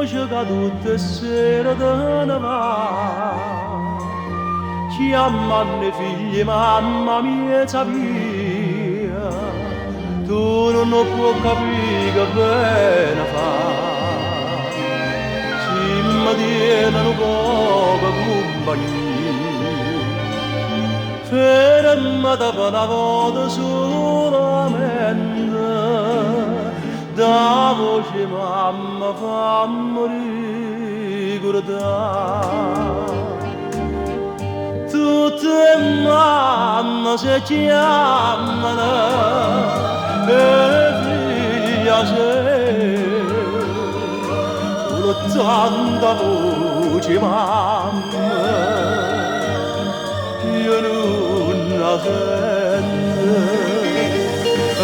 voce che tutte sere te ne va. Chiamano i figli, mamma mia, via. Tu non puoi capire che bene fa. Si mi tiene poco compagnia. Ferma da una volta solamente. Da voce mamma fammi ricordare. Tutte mamme si chiamano e figlia sei. Solo tanta voce mamma io non la sento.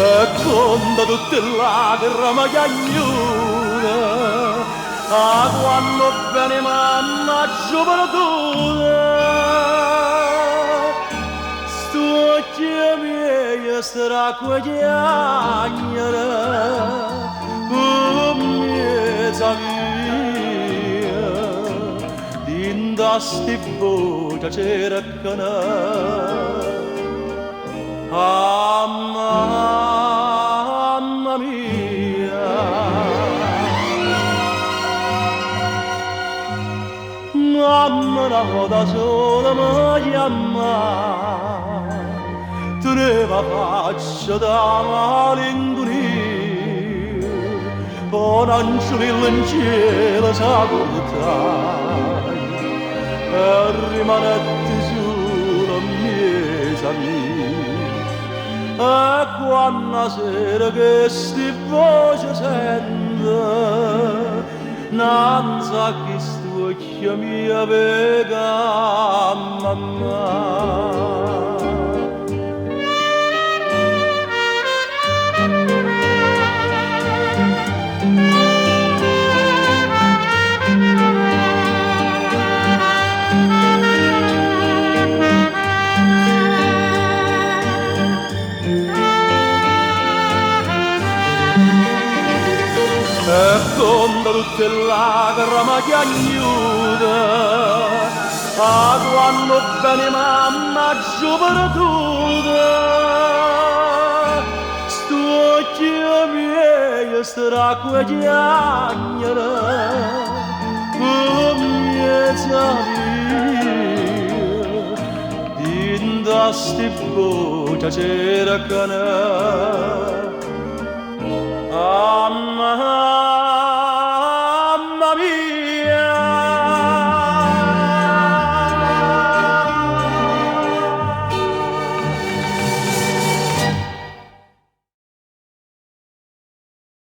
E conta tutte le lacrime che agnura, quando bene mamma gioventù. Sto occhio miei sarà quagliare, mezza via, dinda sti voce cercano. Mamma mia, mamma la da sola mi chiama, tu ne va faccia da malinconia, con anciorillo in cielo sa portare, e rimanete solo mia mia. E quando sera che sti voce sente, non sa chi sto occhio mia vega mamma. E conta tutte le lacrime che aiuta, quando bene mamma gioventù. Sto occhio miei sarà quagliare, mezza via, dinda sti voce cercano.